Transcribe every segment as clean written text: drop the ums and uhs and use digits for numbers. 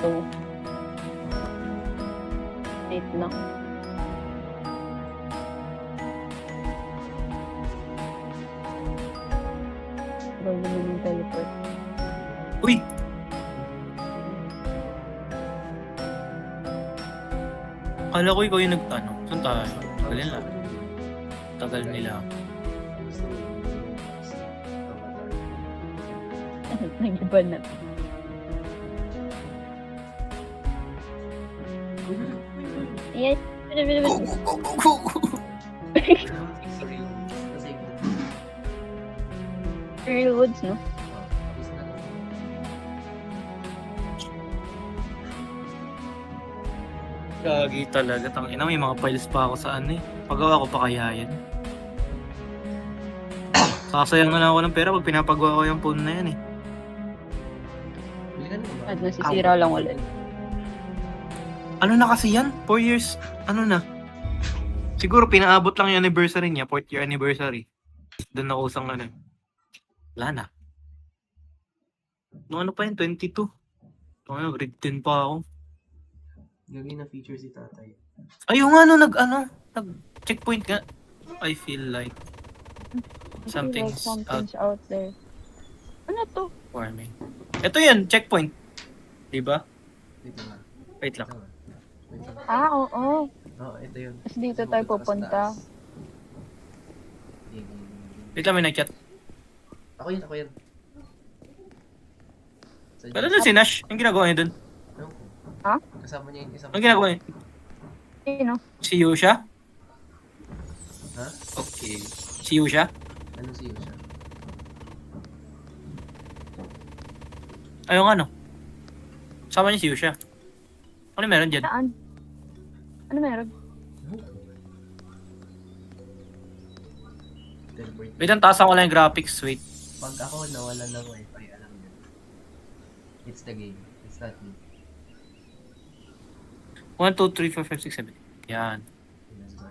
22. Wait lang. Bago naman yung teleport. Uy! Akala ko ikaw yung nag-ano. Saan tayo? Tagal nila. Tagal nila. Nag-iba na. Yes. Real Woods, no? Gagi talaga. Tangina, may mga files pa ako sa ano eh. Pagawa ko pa kaya yan. Sasayang na lang ako ng pera pag pinapagawa ko yung phone na yan eh. At nasisira lang ulit. Ano na kasi yan? 4 years. Ano na? Siguro pinaabot lang yung anniversary niya. 4th year anniversary. Doon ako usang ano. Wala na. Nung ano pa yun? 22. Ano, grade 10 pa ako. Gagawin na feature si tatay. Ayun nga no, nag-checkpoint nga. I feel like something's out there. Ano to? for me. Ito yun, checkpoint. Diba? Dito nga. Wait lang. Ito nga. Wait lang. Oo. Oo, ito yun. Tapos dito Kasi tayo pupunta ka sa pupunta. taas. Game. Wait lang, may nag-chat. Ako yun. Sa Pero na si Nash, ang ginagawa niya dun? Ewan ko. Ha? Kasama niya yung isang... Ang ginagawa niya? Sino? Si Yusha? Ha? Okay. Si Yusha? Anong siyo siya? Ayun ano? Sama niya si Yusha. Ano meron dyan? Saan? Ano meron? Teleport. Wait lang, taasan ko lang yung graphics. Wait. Pag ako nawala ng wifi, alam niyo. It's the game. It's not me. 1, 2, 3, 4, 5, 6, 7. Yan. Let's go.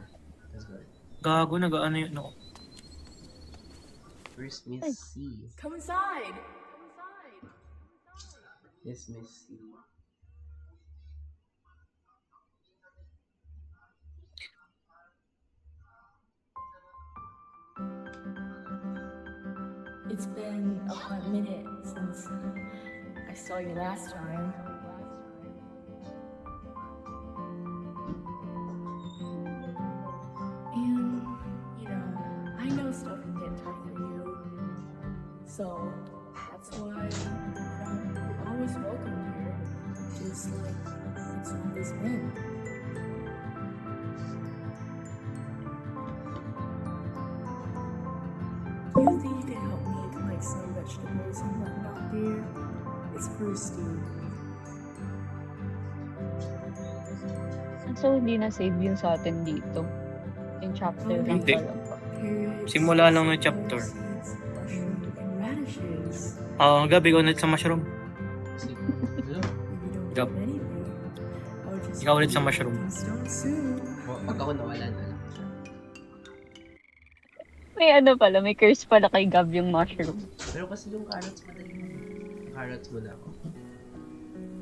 Let's go. Gago, nag-ano yun. No. First Miss C. Come inside. Yes, Miss C. It's been a hot minute since I saw you last time. And, you know, I know stuff can get tough for you. So, that's why you're always welcome here. Just like it's always been. You think you can help me collect some vegetables and whatnot, dear? It's first Steve. So, hindi na-save yun sa atin dito. Yung chapter lang Hindi. pala pa. Carrots, Simula lang ng chapter. seeds, mushroom, and radishes. Gabi ko ulit sa mushroom. Kasi, If you don't Yup. do anything, I'll just Ikaw ulit sa be mushroom. in stone soon. pag ako nawala na lang siya. May ano pala, may curse pala kay Gab yung mushroom. Pero kasi yung carrots madali. Carrots muna ako.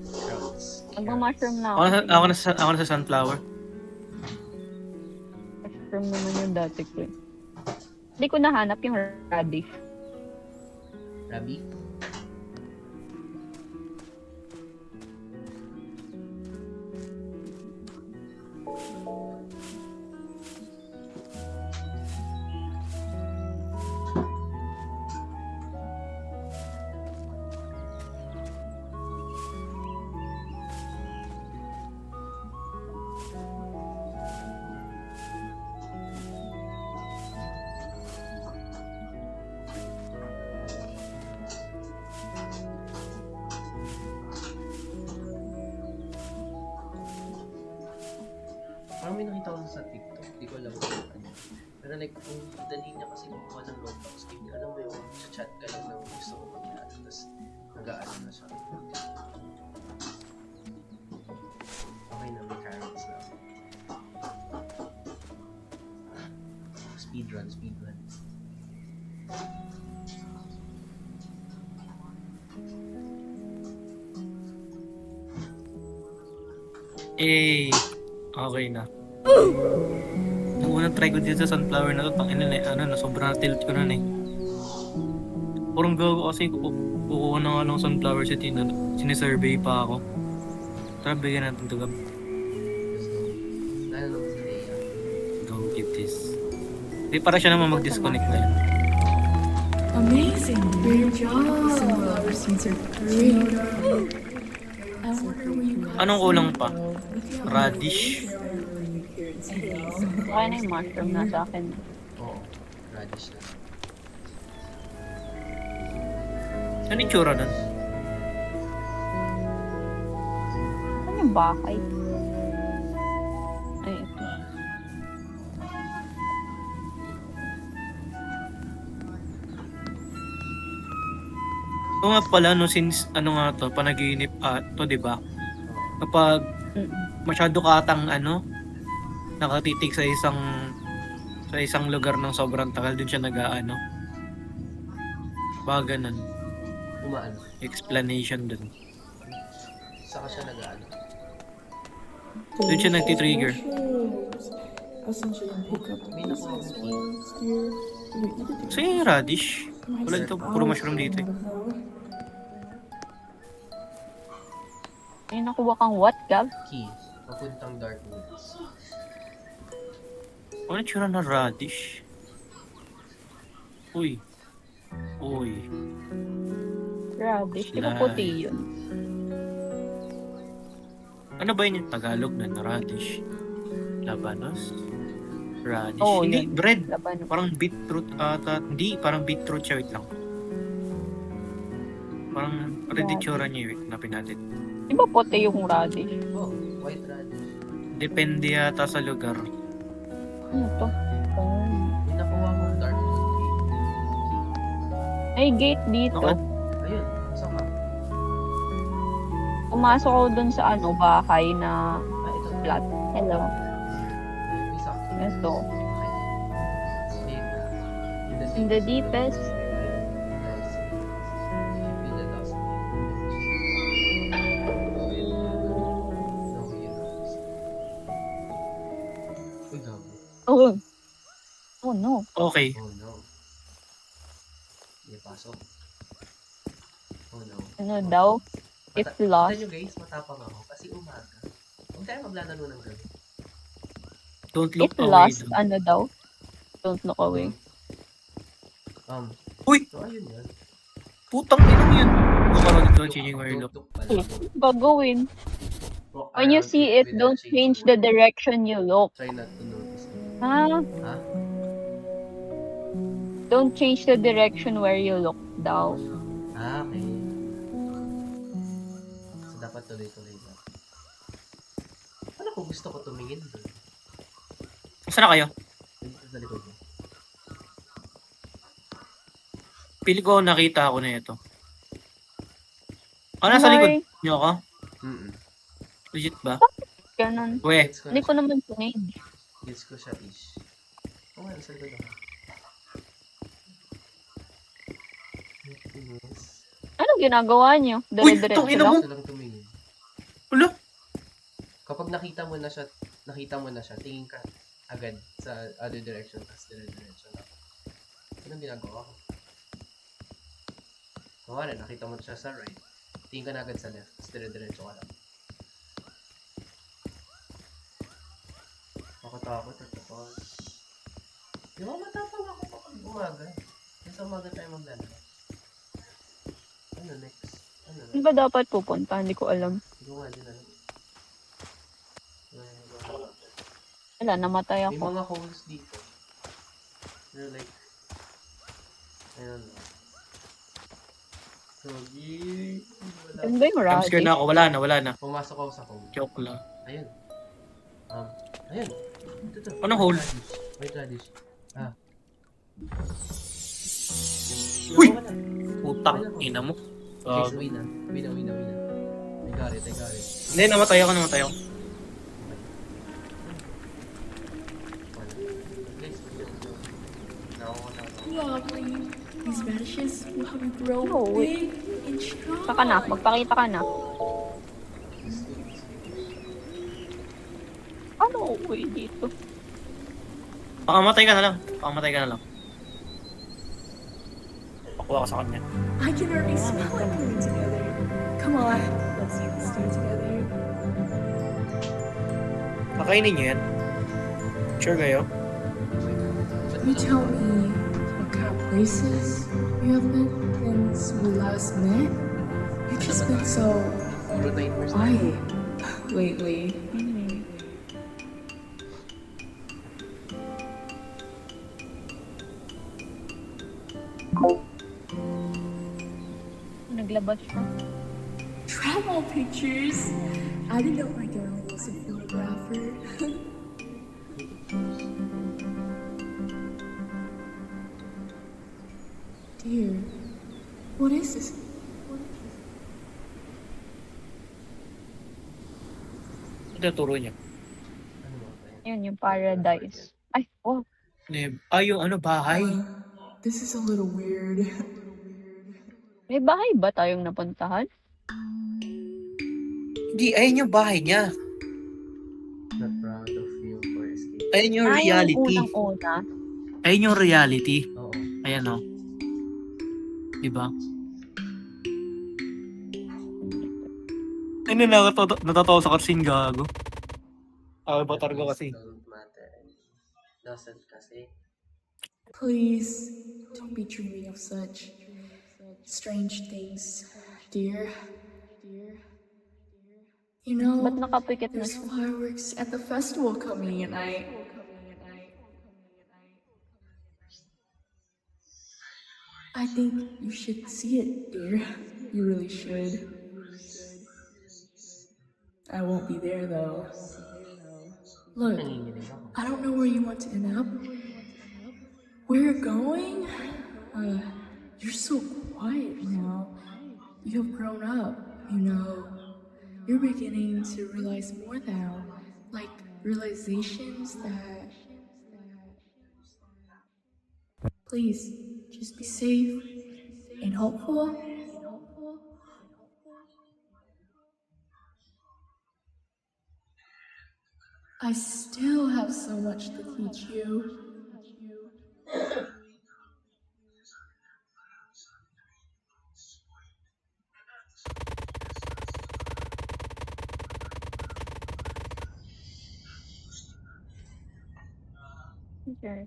Carrots. Mag-mushroom na Ako ako. na, ako na sa sunflower. Mushroom naman yung dati ko. Hindi ko nahanap yung radish. Rabi? Parang may nakita ko sa TikTok. Hindi ko alam kung ano. Pero like, kung dali niya kasi kumuha ng Roblox game, alam mo yung chat ka lang ng gusto mo mag-chat. Tapos nag-aano na siya. Okay na, may carrots na. Speedrun. Okay na. Nung unang try ko dito sa sunflower na to, tangina na ano na, sobrang tilt ko nun eh. Parang gago kasi kukuha na nga ng sunflower seed, sinisurvey pa ako. Tara, bigyan natin ito, Gab. Let's go. Lalo naman sa Leia. Go give this. Hindi para siya naman mag-disconnect na yun. Amazing! Great job! Sunflower seeds are great. I wonder where you got Anong kulang pa? Radish. Kaya na yung mushroom na sa akin. Oo. Radish na. Ano yung tsura nun? Ano yung bahay? Ay, ito. Ito nga pala, no, since ano nga to, panaginip to, di ba? Kapag masyado katang nakatitig sa isang lugar ng sobrang tagal, dun siya nag-aano. Baka ganun. Umaano. Explanation dun. Saka siya nag-ano. Dun siya nagtitrigger. May nakuha akong key. So yung radish, wala dito, puro mushroom dito eh. Ay, nakuha kang what, Gab? Key. Papuntang Dark Woods. Ano yung tsura ng radish? Uy. Radish. Di ba Slime. puti yun? Ano ba yun yung Tagalog na radish? Labanos? Radish? Oo, Hindi, yun. bread. Laban. Parang beetroot ata. Hindi, parang beetroot siya. Wait lang. Parang red yung tsura niya. Wait, napin natin. Di ba puti yung radish? Oh, white radish. Depende yata sa lugar. Ano to? Oh. May nakuha akong Dark Wood key. May gate dito. Okay. Ayun. Saan ka? Pumasok ako dun sa bahay na Ito. flat. Hello. Ayun, may sakto. Ito. Okay. Deep. In the deepest. In the dust. Uy, gago. Oh. Oh no. Okay. Oh no. May pasok. Oh no. Ano daw? If lost. Kita nyo guys, matapang ako kasi umaga. Huwag tayo maglalaro ng gabi. Don't look If away. lost, daw. ano daw? Don't look away. Uy! So ayun yun. Putang inang yun! Look around ito, changing where you look. Look pala. Gagawin. Walk When you around see it, without don't change the changing. direction you look. Try not to notice it. Ha? Ha? Don't change the direction where you look daw. Ah, okay. So dapat tuloy-tuloy lang. Ano kung gusto ko tumingin doon? Saan na kayo? Dito sa likod mo. Pili ko nakita ako na ito. Nasa likod niyo ako? Mm-mm. Legit ba? Ganun. We, Gets ko Hindi na ko naman sinage. Gets ko siya ish. Oo nga, nasa likod ako. Yes. Anong ginagawa niyo? Uy, Dire-diretso tangina lang? mo! Gusto lang tumingin. Ulo! Kapag nakita mo na siya, tingin ka agad sa other direction, tapos dire-diretso lang. Anong ginagawa ko? Kumari, nakita mo siya sa right, tingin ka na agad sa left, tapos dire-diretso ka lang. Makatakot at tapos. Di ba matapang ako kapag umaga? Kasi sa umaga tayo maglalaro. Ano next? Saan ba dapat pupunta? Hindi ko alam. Hindi ko nga din alam. Wala, namatay May ako. mga holes dito. They're like, I don't know. Gogi. Saan ba yung I'm scared na radish? ako. Wala na. Pumasok ako sa hole. Joke lang. Ayun. Ayun. Ito. Anong hole? White radish. Ah. Uy! Wala. Putang ina mo. Guys, win na. Win na. I got it. Hindi, namatay ako. Wala. Guys, nakawala ako. Lovely. These radishes will grow No, big and strong. Saka na, magpakita ka na. umuwi dito. Pakamatay ka na lang. Pakamatay ka na lang. Pakuha ka sa kanya. I can already smell it coming together. Come on, let's eat this stew together. Kakainin niyo yan. Sure kayo? You tell me what kind of places you have been since we last met? You've just been so Puro nightmares na. quiet lately. Naglabas siya. Travel pictures. I didn't know my girl was a photographer. Dear, what is this? Ito turo niya. Ano ba ba yan? Yun, yung paradise. Ay, oh. Ay, yung ano, bahay. This is a little weird. May bahay ba tayong napuntahan? Hindi, ayun yung bahay niya. Not proud of you for escape. Ayun yung Yung reality. unang-una. Ayun yung reality. Oo. Ayan o. Diba? Ano na, natatawa sa cutscene, gago. Avatar ko kasi. Don't matter. Doesn't kasi. Please, don't be dreaming of such strange things, dear. You know, Ba't nakapikit na there's siya? fireworks at the festival coming and I think you should see it, dear. You really should. I won't be there though. Look, Nanginginig ako. I don't know where you want to end up. Where you're going? You're so quiet now. You have grown up, you know. You're beginning to realize more now. Like realizations that. Please, just be safe and hopeful. I still have so much to teach you. Okay.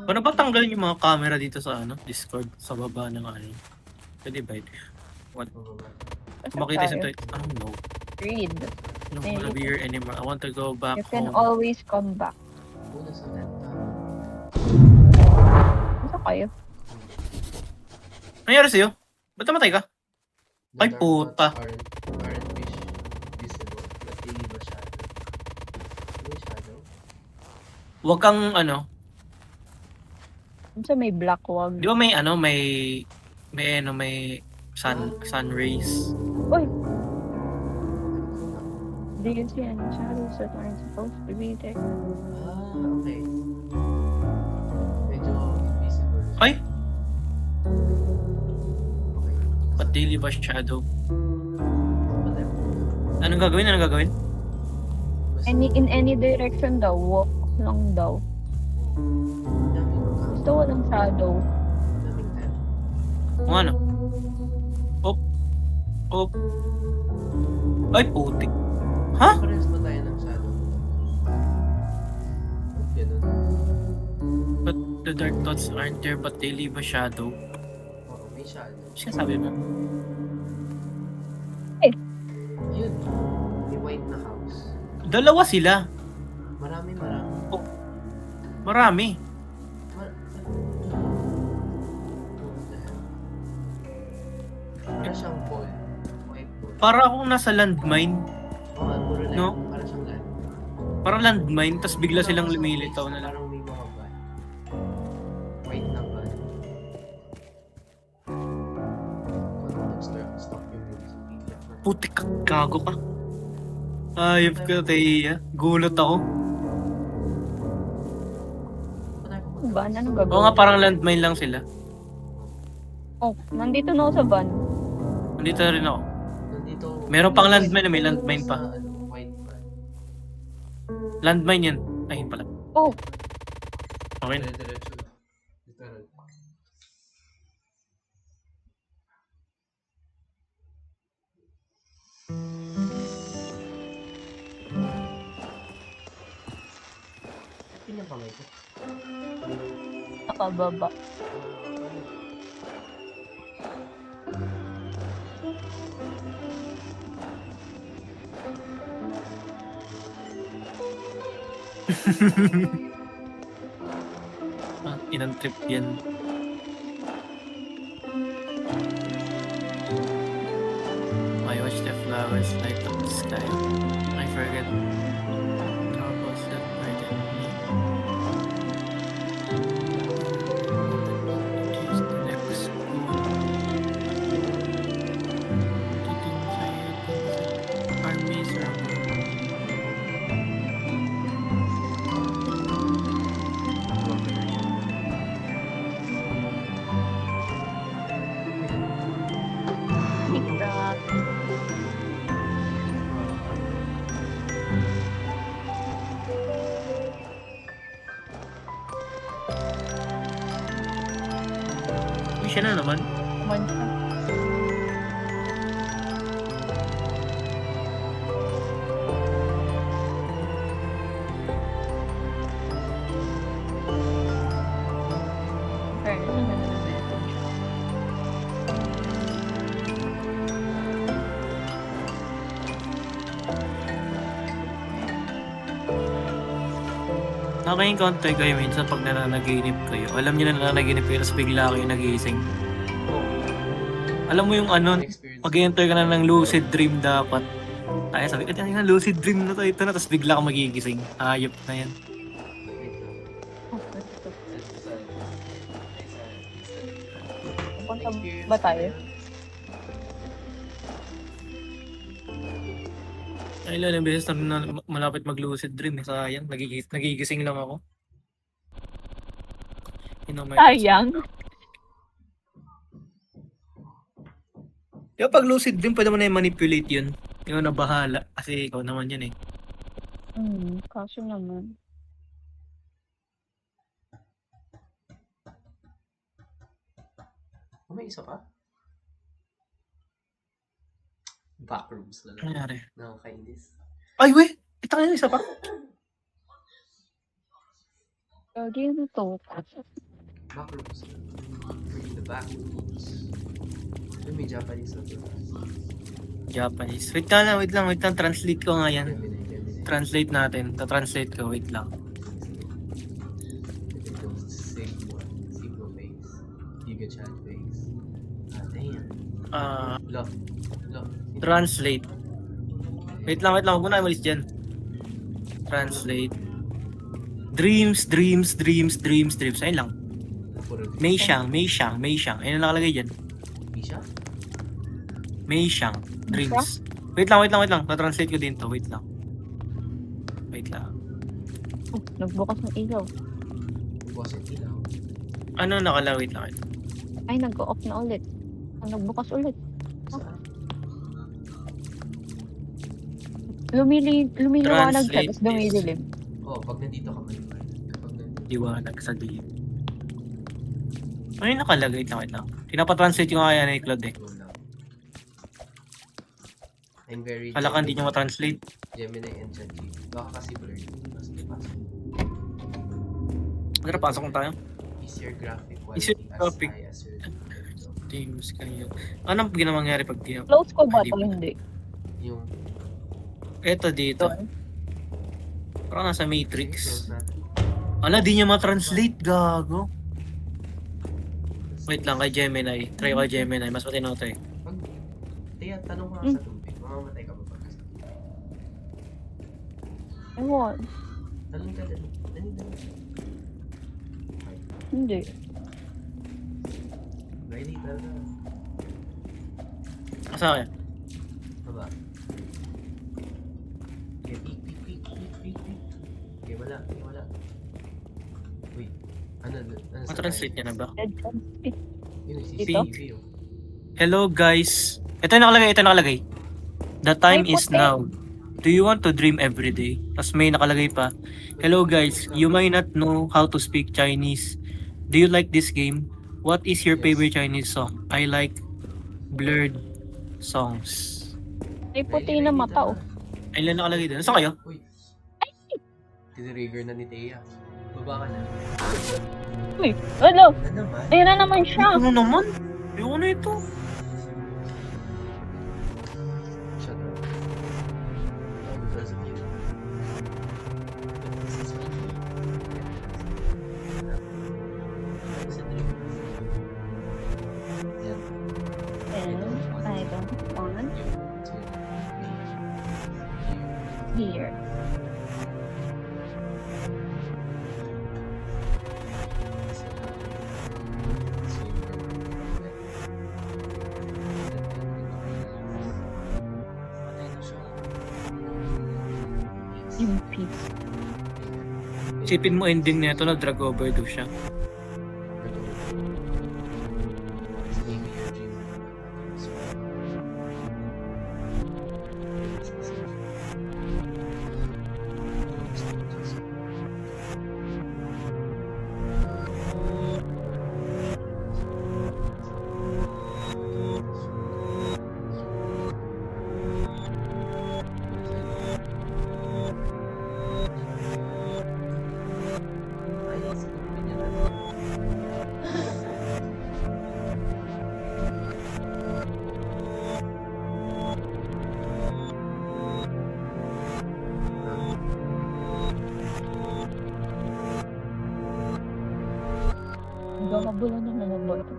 Paano ba tanggalin yung mga camera dito sa ano Discord? Sa baba ng ano? Pwede ba yun? Mababa. Kung makita sa title, I don't know. Read. I don't wanna be here anymore. I want to go back You can home. always come back. Una sa kanta. Ano kayo? Nangyari sa'yo? Ba't namatay ka? The Ay, dark puta. dots aren't visible, but they leave a shadow. Ano yung shadow? Huwag kang ano. Ano sa may black wag? Di ba may ano, may sun rays. Uy! Do you see any shadows that aren't supposed to be there? Ah, okay. Medyo invisible. Ay! Okay. Ba't di leave a shadow? Patay po. Anong gagawin? Anong gagawin? In any direction daw, walk lang daw. Gusto walang shadow. Daming tent. Kung ano? Op. Op. Ay, putik. Ha? Parehas ba tayo ng shadow? Ganun. But the dark thoughts aren't there but they leave a shadow. Oo, may shadow. Siya sabi mo? Yun. May white na house. Dalawa sila. Marami. Marami. Para siyang ball. White ball. Para akong nasa landmine. Oo, puro light. No? Para siyang land. Parang landmine, tas bigla silang lumilitaw na lang. Parang may mga van. White na van. Kung stop yung music. Putik ka, gago ka. Ayop ka, Teya. Gulot ako. Van? Anong Oo gagawin? nga, parang landmine lang sila. Oh, nandito na ako sa van. Nandito na rin ako. Nandito. Meron pang landmine, may landmine pa. Sa, white van. Landmine yan. Ay, yun pala. Oh, Okay na. Dire-diretso lang. Literal. Pin yung kamay ko. nakababa. Inang trip yan. I watch the flowers light up the sky. I forget. Troubles that burden me. Taste the next spoon. The things I had are miserable. TikTok. Uy, siya na naman. One siya. Fairness, ang ganda ng message. Naka-encounter kayo minsan pag nananaginip kayo. Alam niyo na nananaginip kayo tapos bigla kayo nagising. Alam mo yung ano, Experience. mag-enter ka na ng lucid dream dapat. Ay, sabi ko, "Ay, lucid dream na to, ito na." Tapos bigla ka magigising. Ayop na yan. Wait lang. Oh, ito. Sorry. Punta ba tayo? Ay, ilang beses na malapit mag-lucid dream. Sayang, nagigising lang ako. Sayang. Di ba pag lucid dream, pwede mo na i-manipulate yun. Ikaw na bahala. Kasi ikaw naman yun eh. Kaso naman. Oh, may isa pa? Backrooms na Ano lang. nangyari? Nakakainis. Ay, we! Ito kayo isa pa? Lagi na to. Backrooms na lang. We're in the backrooms. Ay, may Japanese na to. Japanese. Wait lang. Translate ko nga yan. Gemini. Translate natin. Ta-translate ko. Wait lang. Ito, Sigma face. Giga chat face. Ah, damn. Look. Translate. Wait lang. Huwag mo na umalis dyan. Translate. Dreams. Ayun lang. Meishang. Ayun ang nakalagay dyan. Isha? Meishang. Dreams. Wait lang. Ta-translate ko din to. Wait lang. Oh, nagbukas ng ilaw. Wasn't ilaw. Ano nakalagay? Wait lang. Ay, nag-off na ulit. Nagbukas ulit. Saan? Lumiliwanag siya, Translate tapos dumidilim. Oh, pag nandito ka man. Kapag nandito. Liwanag sa dilim. Ano yung nakalagay? Wait lang. Pinapatranslate ko nga yan eh, Claude eh. Go lang. I'm very Kala ka hindi nyo matranslate. Gemini and ChatGPT. Baka kasi blurred. Mas pasok. Tara, pasok na tayo. Is your graphic Is quality your graphic- as high as your Teams kayo. Anong ginamang pag di Close ko ba ito? Hindi. yung Eto dito. Doon. Parang nasa close Matrix. natin. Ala, di niya matranslate, gago. Wait lang, kay Gemini. Try ko kay Gemini. Mas matino to eh. Pag, Tia, tanong ko nga sa tubig. Mamamatay ka ba pag sa tubig? Ewan. Tanong ka dali. Dali. Hindi. Riley, talaga. Asa kaya? Baba. Okay, peek. Okay, wala. Wait. Ano sa Matranslate niya na ba? Dead end. Yun, si Dito? CPU. Hello guys. Ito yung nakalagay. The time Ay, is puti. now. Do you want to dream every day? Tapos may nakalagay pa, hello guys, you might not know how to speak Chinese. Do you like this game? What is your Yes. favorite Chinese song? I like blurred songs. May puti na mata, oh. Ayun lang nakalagay doon. Saan kayo? Uy. Tinrigger na ni Thea. Baba ka na. Uy, ano? Na naman. Ayun na naman siya. Ano naman? Ayoko na ito. Shut up. All because of you. This is me. It's a dream. Yan. And I don't want You to be here. here. In peace. Isipin mo ending nito na drug overdose siya. Gakabulan naman ng boto.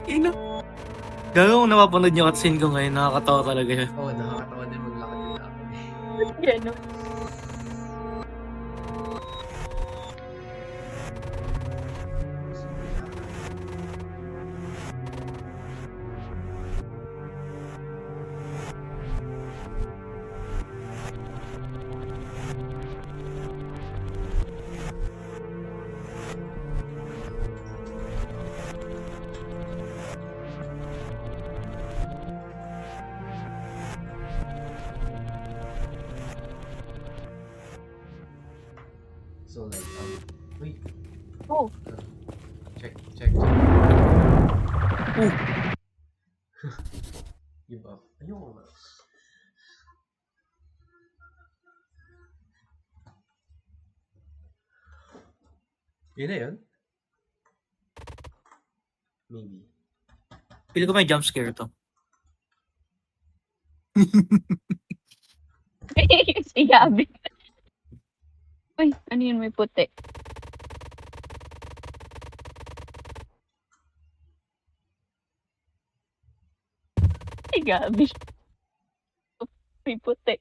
Ina. Gago kung napapanood niyo cutscene ko ngayon, nakakatawa talaga siya. Oo, nakakatawa din maglakad yung ako. Gano'n. So like, wait. Oh. Check, check, check. Oh. Give up. Ayoko nga. Yun na yun? Maybe. Pili ko may jump scare to. Si Gabi. Uy, ano yun may puti? Si Gabi. May puti.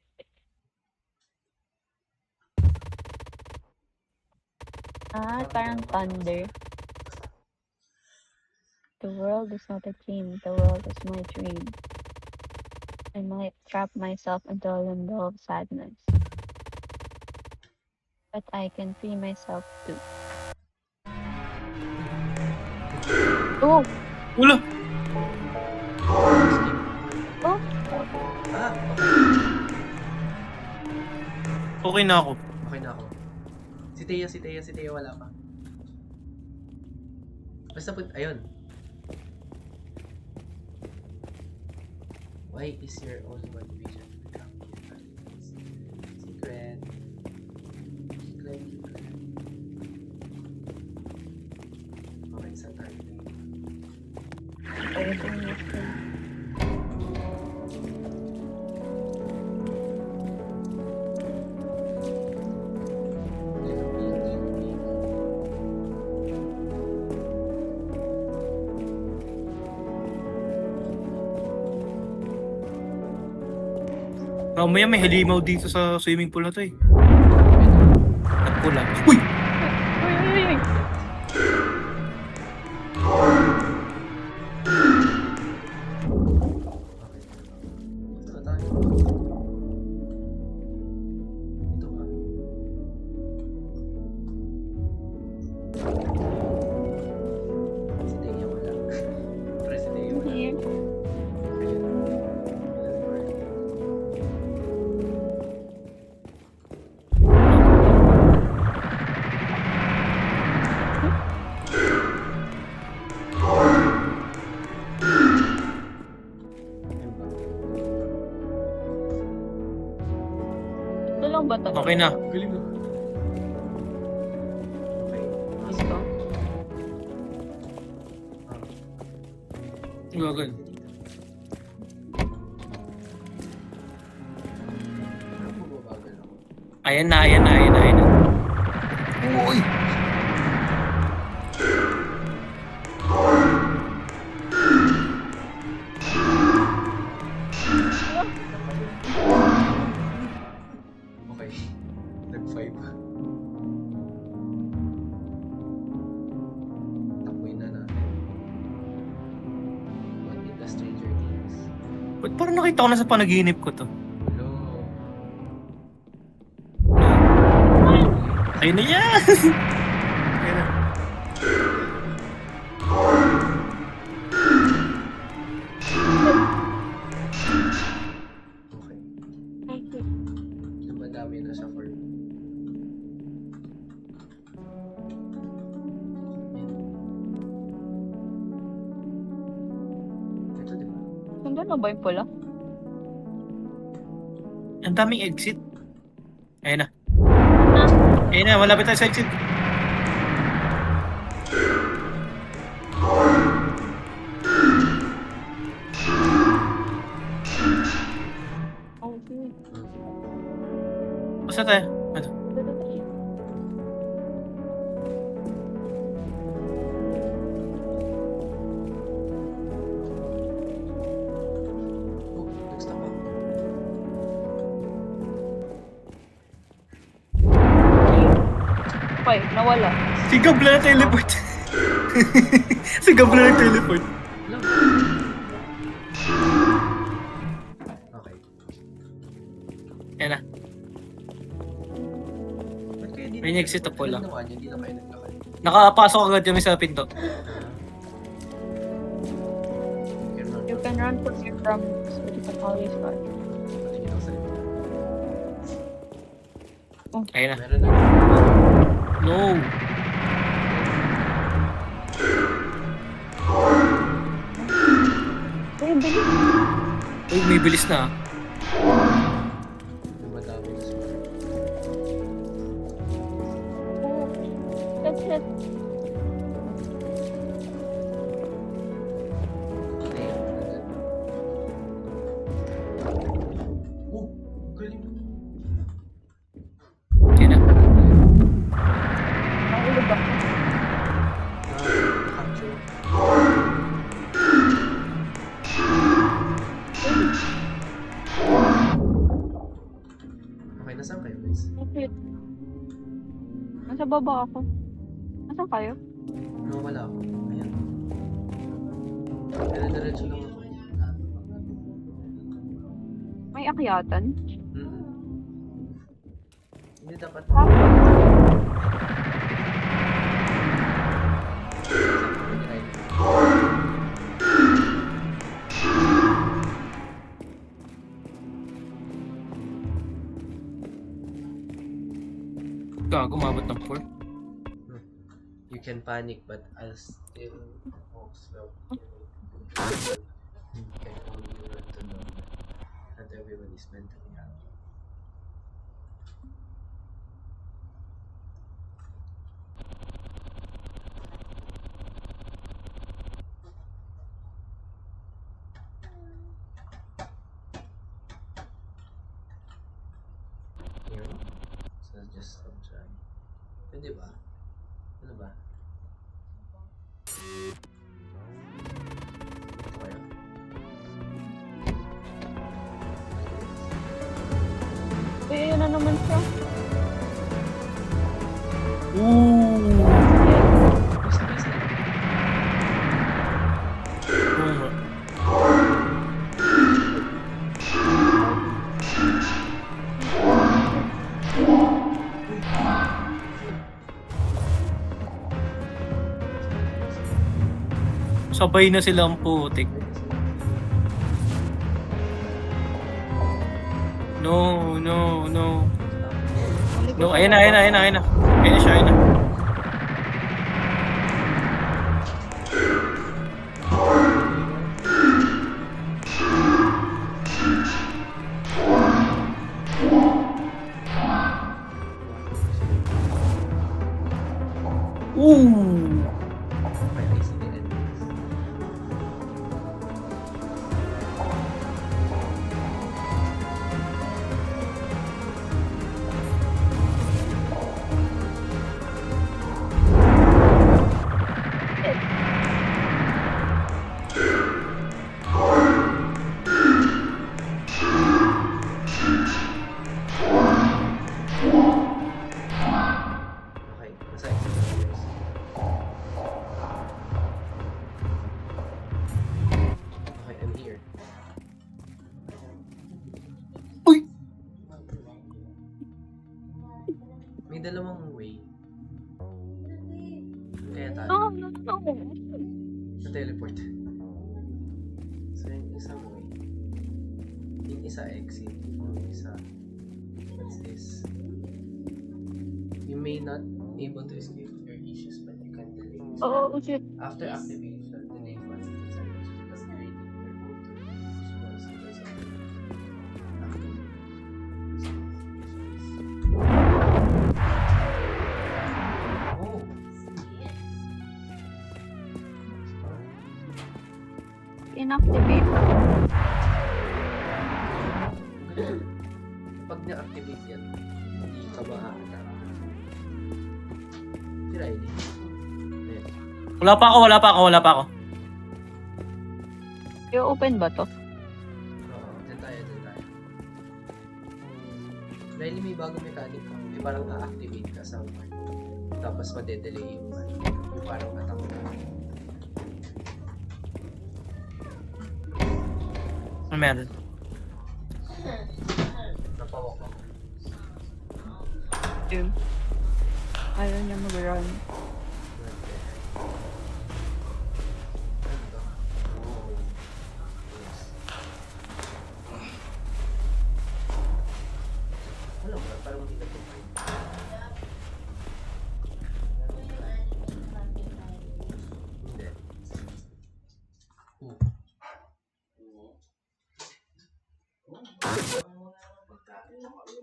Ah, parang thunder. The world is not a game. The world is my dream. I might trap myself into a limbo of sadness. But I can free myself too. Oh! Wala! Skip. Oh! Ah, Okay na ako. okay na ako. Si Thea wala pa. Basta ayun. Why is your only motivation to become secret? Secret. Okay, saan tayo? Everything is good. Mamaya may halimaw dito sa swimming pool na to eh. At pula. Uy! Uy, uy, uy! Okay. ba to? Okay na. Galing na. Okay. Let's go. Gagawin. Parang bumabagal ako. Ayan na, ayan na, ayan na, ayan na. Uy! Okay. Nag-5. Tapoy na natin. What did the Stranger Things? Ba't parang nakita ko na sa panaginip ko to? Hello. Ayun na yan! Ayun na. Okay. Thank you. Dumadami na siya for me. Ito diba? Nandun na ba yung pula? Ang daming exit. Ayun na. Ayun na, malapit tayo sa exit. Okay. Basta tayo. Ano? Oh, nag-stop ako. Okay, nawala. Si Gabla na teleport. Si Gabla na teleport. Love. Okay. Ayun na. Ba't kayo May exit na pula. Ginawa niyo, hindi na kayo naglakad. Nakapasok agad kami sa pinto. You can run from your problems, but you can always run. Patingin ako sa likod. Ayun na. Meron na. No. Uy, bilis. Uy, may bilis na. Dumadami na siya. Oh, that's it. Hindi, nandun. Oh, galing. Ayun na. Nahulog ako. Capture. Okay, nasaan kayo guys? Okay. Nasa baba ako. Nasaan kayo? Nawala ako. Ayan. Dire-diretso lang ako. May akyatan? Mm-mm. Hindi dapat Ah. Gago, umabot ng 4. You can panic, but I'll still walk slow. You can only run to know that not everyone is mentally healthy. Here. So just stop trying. Pwede ba? Ano ba? Ito kaya? Uy, ayun na naman siya. Ooh. Basta basta. Oo nga. Sabay na sila ang putik. No, no, no. No, ayun na, ayun na, ayun na, ayun na. Ayun na siya, ayun na. Kaya tayo. No, no, no. Na-teleport. So, yung isa mo yung isa exit, yung isa, what's this? You may not able to escape your issues, but you can delay. Oh, shit. After activation, delay for the seconds because creating your own to use because of the Oh! Inactivate. Pag na-activate yan, hindi ka ma-attack. Si Riley. Ayan. Wala pa ako. I-open ba to? Oo, dyan tayo. Riley, may bagong mechanic ka. May parang a-activate ka sa part. Tapos madedelay yung parang attack mo. Ano meron? Napawak ako. Yun. Ayaw niya mag-run. Wala ba? Parang hindi na tumayo. Hindi.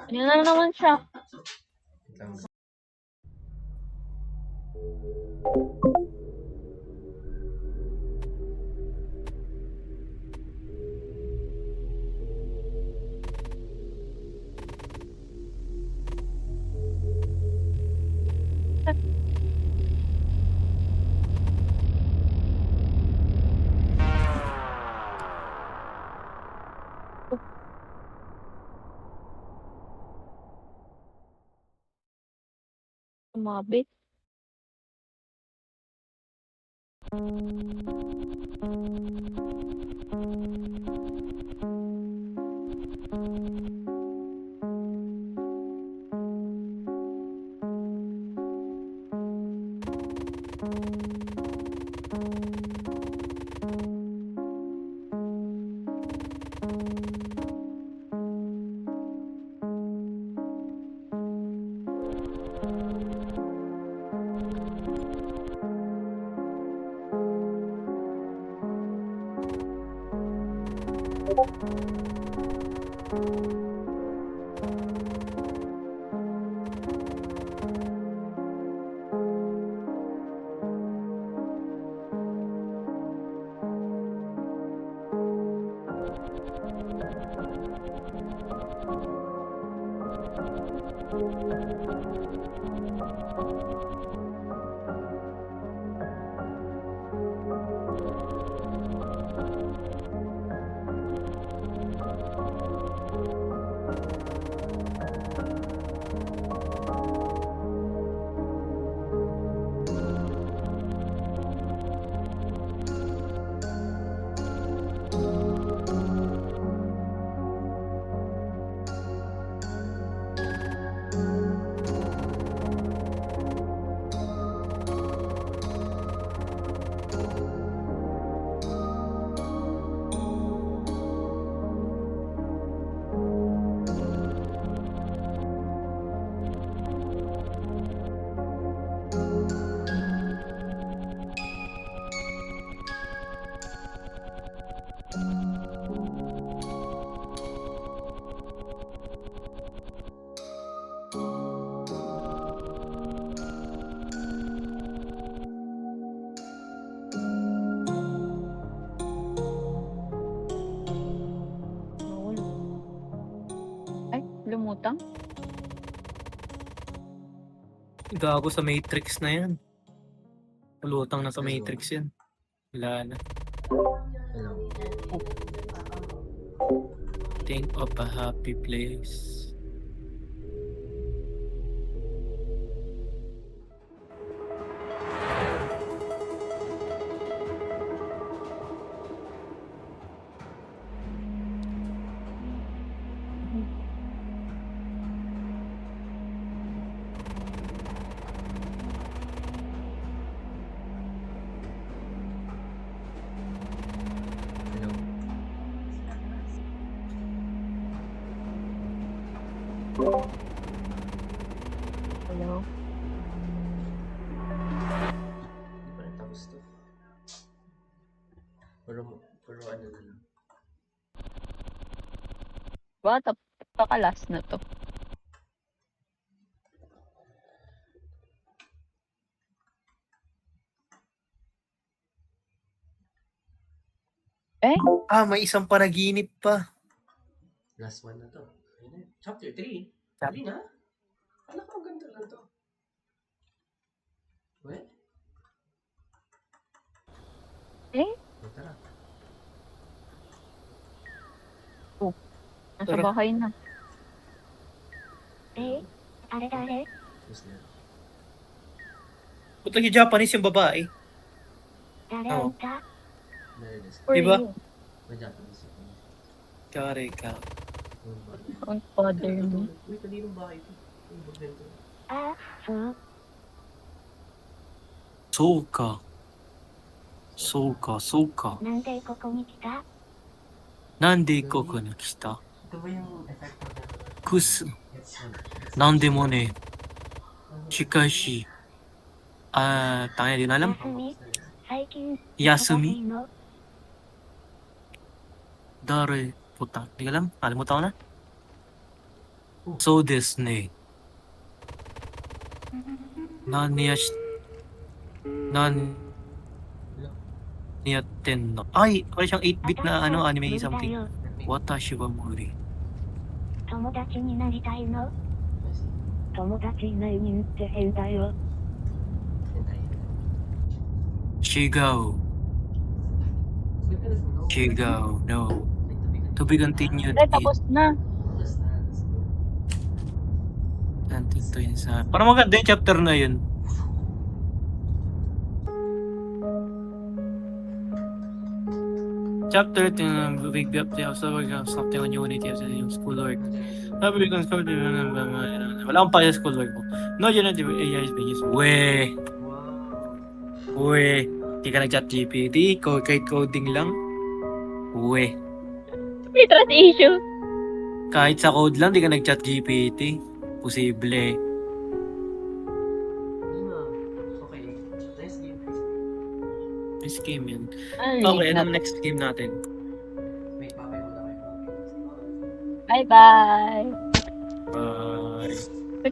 Yan na naman siya. Wait lang. Umabit. Lumutang? Gago sa Matrix na yan. Lutang na sa Matrix yan. Wala na. Hello. Think of a happy place. Hello? Hindi pa rin tapos to. Pero ano na lang. Baka baka last na to. Eh? Ah, may isang panaginip pa. Last one na to. Ayun na. Chapter 3. Chap- 3 na? Alam ko, ang ganda lang to. Well? Eh? O, tara. Nasa Tara. bahay na. Tapos na. Puto yung Japanese yung babae. Oo. Meron na. For Diba? you. May Japanese ako. Kare ka. Don't bother me. Uy, kaninong bahay ito? Uy, bugento. So ka. So ka, so ka. なんでここに来た Nande koko na kita? Ito ba yung effect mo na? Kus. It's Nande mo ne. Shikashi. Ah, tangina din alam. 休み最近 Yasumi. の Dare. Puta. Hindi ko alam. Kalimutan ko na. So desu ne. Nani yatten no? Ay! Wala siyang 8-bit na ano, anime 無理だ something. よ Watashi wa muri. 友達になりたいの友達いないにって変だよ Shigao. Shigao. No. To be continued. Eh, tapos na. Antinto yun sa... Parang maganda yung chapter na yun. Chapter 10, big up the obstacle of something on unity of yung schoolwork. Sabi ko, wala akong pa sa schoolwork ko. No, yun na, AI is being used. Weh! Wow. Weh! Di ka nag-chat GPT, kahit coding lang. Weh! May trust issue. Kahit sa code lang, di ka nag-chat GPT. Posible. Hindi na. Okay. Nice game. Nice game yun. Ano Okay, na? anong next game natin? Wait, papay muna kayo. Bye-bye. Bye!